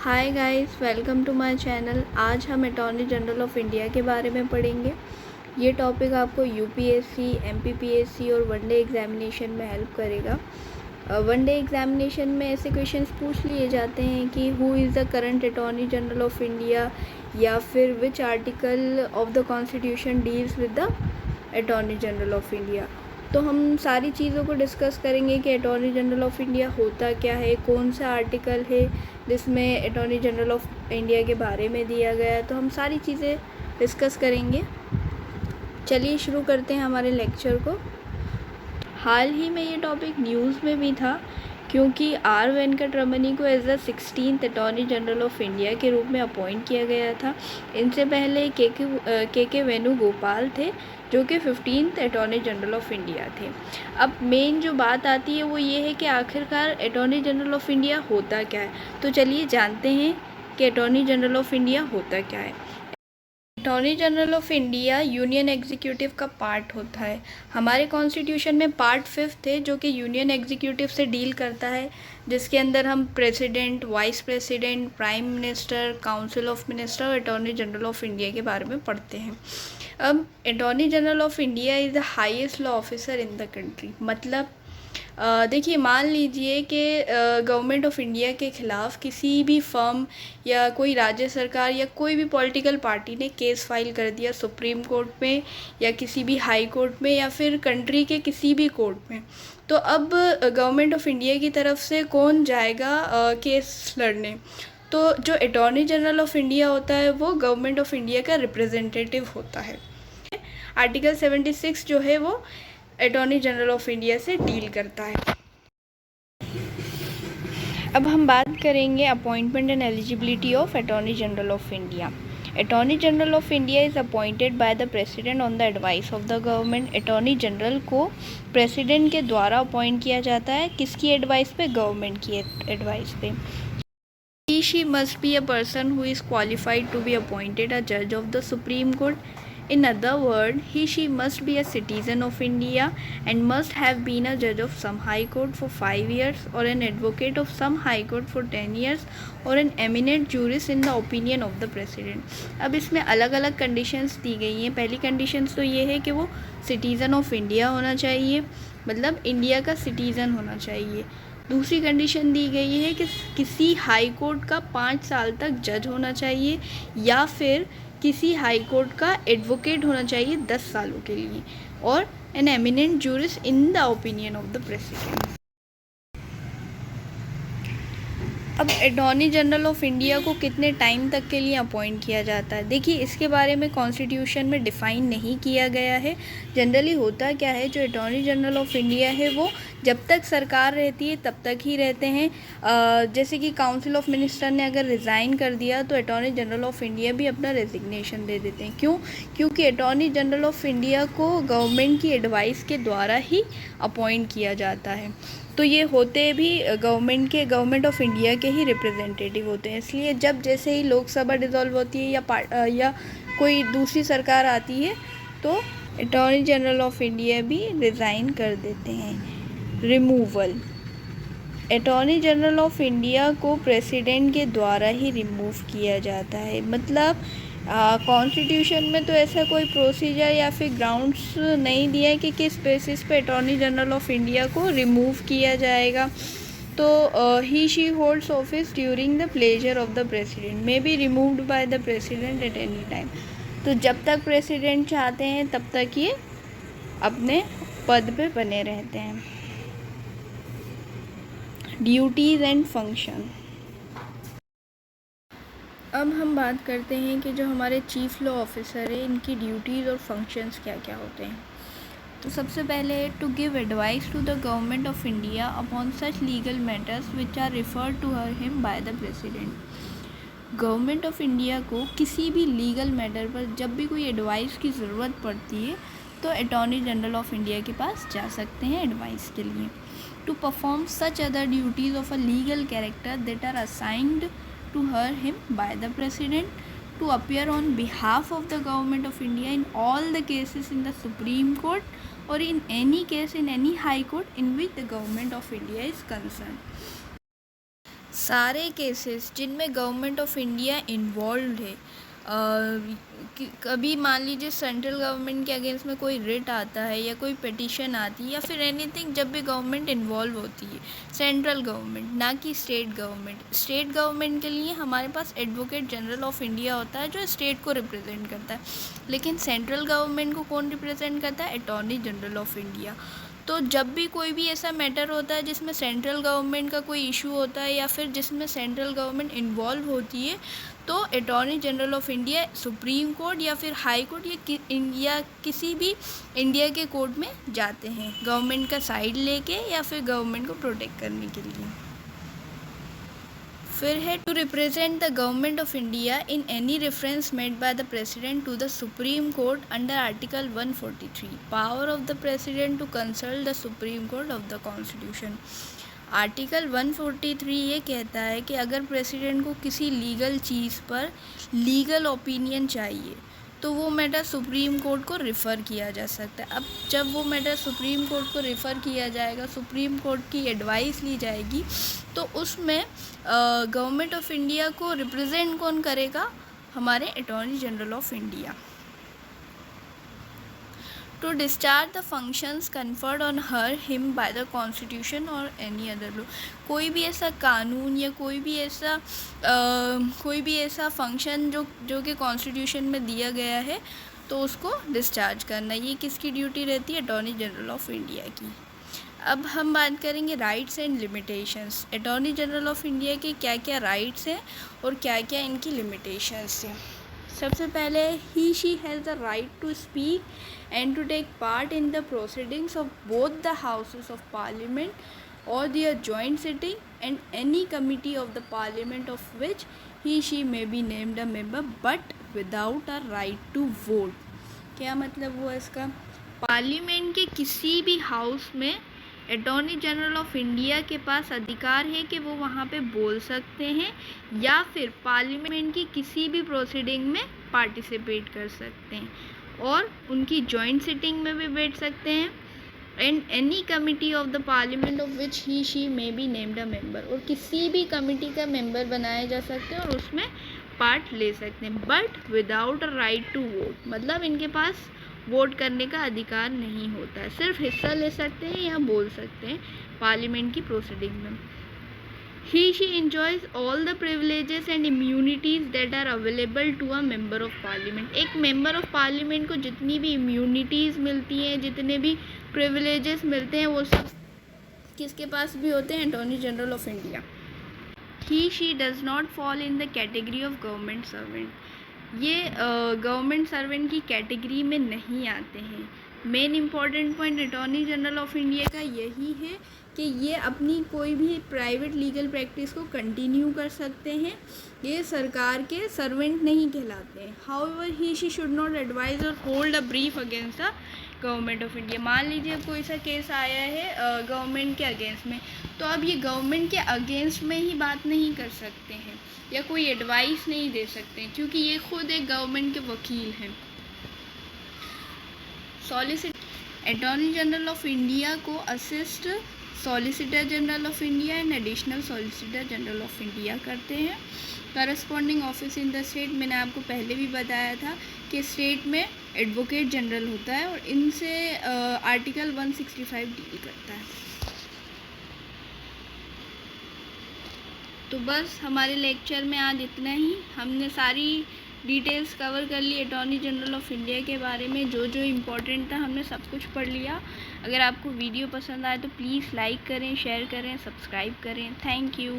Hi guys, welcome to my channel. आज हम attorney general of India के बारे में पढ़ेंगे। ये टॉपिक आपको यूपीएससी, एमपीपीएससी और वनडे एग्जामिनेशन में हेल्प करेगा। वनडे एग्जामिनेशन में ऐसे क्वेश्चंस पूछ लिए जाते हैं कि who is the current attorney general of India, या फिर which article of the constitution deals with the attorney general of India. तो हम सारी चीज़ों को डिस्कस करेंगे कि अटॉर्नी जनरल ऑफ इंडिया होता क्या है, कौन सा आर्टिकल है जिसमें अटॉर्नी जनरल ऑफ इंडिया के बारे में दिया गया है। तो हम सारी चीज़ें डिस्कस करेंगे। चलिए शुरू करते हैं हमारे लेक्चर को। हाल ही में ये टॉपिक न्यूज़ में भी था, क्योंकि आर वेंकटरमनी को as the 16th attorney general of India के रूप में अपॉइंट किया गया था। इनसे पहले के वेणुगोपाल थे, जो कि 15th attorney general of India थे। अब मेन जो बात आती है वो ये है कि आखिरकार अटॉर्नी जनरल ऑफ इंडिया होता क्या है। तो चलिए जानते हैं कि अटॉर्नी जनरल ऑफ इंडिया होता क्या है। Attorney general of India union executive का पार्ट होता है। हमारे कॉन्स्टिट्यूशन में पार्ट 5 है जो कि यूनियन एग्जीक्यूटिव से डील करता है, जिसके अंदर हम president, vice president, prime minister, council of minister और अटॉर्नी जनरल ऑफ इंडिया के बारे में पढ़ते हैं। अब attorney general of India is the highest law officer in the country. मतलब देखिए, मान लीजिए कि गवर्नमेंट ऑफ इंडिया के ख़िलाफ़ किसी भी फर्म या कोई राज्य सरकार या कोई भी पॉलिटिकल पार्टी ने केस फाइल कर दिया सुप्रीम कोर्ट में या किसी भी हाई कोर्ट में या फिर कंट्री के किसी भी कोर्ट में, तो अब गवर्नमेंट ऑफ इंडिया की तरफ से कौन जाएगा केस लड़ने। तो जो अटॉर्नी जनरल ऑफ इंडिया होता है वो गवर्नमेंट ऑफ इंडिया का रिप्रेजेंटेटिव होता है। आर्टिकल 76 जो है वो अटॉर्नी जनरल ऑफ इंडिया से डील करता है। अब हम बात करेंगे appointment and eligibility of attorney general of India. Attorney general of India is appointed by the president on the advice of the government. Attorney general को प्रेसिडेंट के द्वारा अपॉइंट किया जाता है। किसकी एडवाइस पे? गवर्नमेंट की एडवाइस पे। She must be a person who is qualified to be appointed a judge of the Supreme Court. In other words, she must be a citizen of India and must have been a judge of some high court for 5 years, or an advocate of some high court for 10 years, or an eminent jurist in the opinion of the president. अब इसमें अलग अलग conditions दी गई हैं। पहली conditions तो ये है कि वो सिटीज़न ऑफ इंडिया होना चाहिए, मतलब इंडिया का सिटीज़न होना चाहिए। दूसरी कंडीशन दी गई है कि किसी हाई कोर्ट का 5 साल तक जज होना चाहिए, या फिर किसी हाई कोर्ट का एडवोकेट होना चाहिए 10 सालों के लिए, और an eminent jurist in the opinion of the president. अब अटॉर्नी जनरल ऑफ इंडिया को कितने टाइम तक के लिए अपॉइंट किया जाता है? देखिए, इसके बारे में कॉन्स्टिट्यूशन में डिफ़ाइन नहीं किया गया है। जनरली होता क्या है, जो अटॉर्नी जनरल ऑफ इंडिया है वो जब तक सरकार रहती है तब तक ही रहते हैं। जैसे कि काउंसिल ऑफ मिनिस्टर ने अगर रिज़ाइन कर दिया तो अटॉर्नी जनरल ऑफ इंडिया भी अपना रेजिग्नेशन दे देते हैं। क्यों? क्योंकि अटॉर्नी जनरल ऑफ इंडिया को गवर्नमेंट की एडवाइस के द्वारा ही अपॉइंट किया जाता है। तो ये होते भी गवर्नमेंट ऑफ इंडिया के ही रिप्रेजेंटेटिव होते हैं। इसलिए जब जैसे ही लोकसभा डिसॉल्व होती है या कोई दूसरी सरकार आती है तो अटॉर्नी जनरल ऑफ इंडिया भी रिज़ाइन कर देते हैं। Removal, attorney general of India को प्रेसिडेंट के द्वारा ही रिमूव किया जाता है। मतलब कॉन्स्टिट्यूशन में तो ऐसा कोई प्रोसीजर या फिर ग्राउंड्स नहीं दिया है कि किस बेसिस पे अटॉर्नी जनरल ऑफ इंडिया को रिमूव किया जाएगा। तो he she holds office during the pleasure of the president, may be removed by the president at any time. तो जब तक प्रेसिडेंट चाहते हैं तब तक ये अपने पद पे बने रहते हैं। Duties and function. अब हम बात करते हैं कि जो हमारे चीफ लॉ ऑफिसर है इनकी ड्यूटीज़ और फंक्शंस क्या क्या होते हैं। तो सबसे पहले to give advice to the government of India upon such legal matters which are referred to him by the president. Government of India को किसी भी लीगल मैटर पर जब भी कोई एडवाइस की ज़रूरत पड़ती है तो अटॉर्नी जनरल ऑफ इंडिया के पास जा सकते हैं एडवाइस के लिए। To perform such other duties of a legal character that are assigned to him by the president, to appear on behalf of the government of India in all the cases in the Supreme Court or in any case in any high court in which the government of India is concerned. सारे cases जिनमें government of India involve है, कभी मान लीजिए central government के against में कोई writ आता है या कोई पिटिशन आती है या फिर एनीथिंग, जब भी गवर्नमेंट इन्वॉल्व होती है, सेंट्रल गवर्नमेंट ना कि स्टेट गवर्नमेंट। स्टेट गवर्नमेंट के लिए हमारे पास एडवोकेट जनरल ऑफ इंडिया होता है जो स्टेट को रिप्रेजेंट करता है, लेकिन सेंट्रल गवर्नमेंट को कौन रिप्रेजेंट करता है? Attorney general of India. तो जब भी कोई भी ऐसा मैटर होता है जिसमें सेंट्रल गवर्नमेंट का कोई इशू होता है या फिर जिसमें सेंट्रल गवर्नमेंट इन्वॉल्व होती है, तो attorney general of India supreme court या फिर हाई कोर्ट या किसी भी इंडिया के कोर्ट में जाते हैं गवर्नमेंट का साइड लेके या फिर गवर्नमेंट को प्रोटेक्ट करने के लिए। फिर है to represent the government of India in any reference made by the president to the supreme court under article 143, power of the president to consult the supreme court of the constitution. Article 143 ये कहता है कि अगर president को किसी legal चीज़ पर legal opinion चाहिए तो वो मैटर सुप्रीम कोर्ट को रिफ़र किया जा सकता है। अब जब वो मैटर सुप्रीम कोर्ट को रिफ़र किया जाएगा, सुप्रीम कोर्ट की एडवाइस ली जाएगी, तो उसमें गवर्नमेंट ऑफ इंडिया को रिप्रेजेंट कौन करेगा? हमारे attorney general of India. To discharge the functions conferred on her him by the constitution और एनी अदर लॉ। कोई भी ऐसा कानून या कोई भी ऐसा फंक्शन जो कि कॉन्स्टिट्यूशन में दिया गया है तो उसको डिस्चार्ज करना, ये किसकी ड्यूटी रहती है? अटॉर्नी जनरल ऑफ इंडिया की। अब हम बात करेंगे rights and limitations. Attorney general of India के क्या क्या राइट्स हैं और क्या क्या इनकी लिमिटेशंस हैं। सबसे पहले he she has the right to speak and to take part in the proceedings of both the houses of parliament और their joint sitting and any committee of the parliament of which he she may be named a member but without a right to vote. क्या मतलब हुआ इसका? Parliament के किसी भी house में attorney general of India के पास अधिकार है कि वो वहाँ पे बोल सकते हैं या फिर पार्लियामेंट की किसी भी प्रोसीडिंग में पार्टिसिपेट कर सकते हैं और उनकी जॉइंट सिटिंग में भी बैठ सकते हैं and any committee of the parliament of which he she may be named a member, और किसी भी कमिटी का मेंबर बनाया जा सकते हैं और उसमें पार्ट ले सकते हैं but without a right to vote. मतलब इनके पास वोट करने का अधिकार नहीं होता है, सिर्फ हिस्सा ले सकते हैं या बोल सकते हैं पार्लियामेंट की प्रोसीडिंग में। ही she enjoys all the privileges and immunities that are available to a member of parliament। एक मेंबर ऑफ पार्लियामेंट को जितनी भी इम्यूनिटीज़ मिलती हैं, जितने भी प्रिविलेजेस मिलते हैं, वो सब किसके पास भी होते हैं? Attorney general of India. He she does not fall in the category of government servant. ये गवर्नमेंट सर्वेंट की कैटेगरी में नहीं आते हैं। Main important point attorney general of India का यही है कि ये अपनी कोई भी प्राइवेट लीगल प्रैक्टिस को कंटिन्यू कर सकते हैं, ये सरकार के सर्वेंट नहीं कहलाते हैं। However he she should not advise और hold a brief against the government of India. मान लीजिए कोई सा केस आया है गवर्नमेंट के अगेंस्ट में, तो अब ये गवर्नमेंट के अगेंस्ट में ही बात नहीं कर सकते हैं या कोई एडवाइस नहीं दे सकते हैं क्योंकि ये खुद एक गवर्नमेंट के वकील हैं। अटॉर्नी जनरल ऑफ इंडिया को assist solicitor general of India and additional solicitor general of India करते हैं। Corresponding office in the state, मैंने आपको पहले भी बताया था कि स्टेट में एडवोकेट जनरल होता है और इनसे आर्टिकल 165 डील करता है। तो बस हमारे लेक्चर में आज इतना ही। हमने सारी डिटेल्स कवर कर ली अटॉर्नी जनरल ऑफ इंडिया के बारे में, जो जो इम्पोर्टेंट था हमने सब कुछ पढ़ लिया। अगर आपको वीडियो पसंद आए तो प्लीज़ लाइक करें, शेयर करें, सब्सक्राइब करें। Thank you.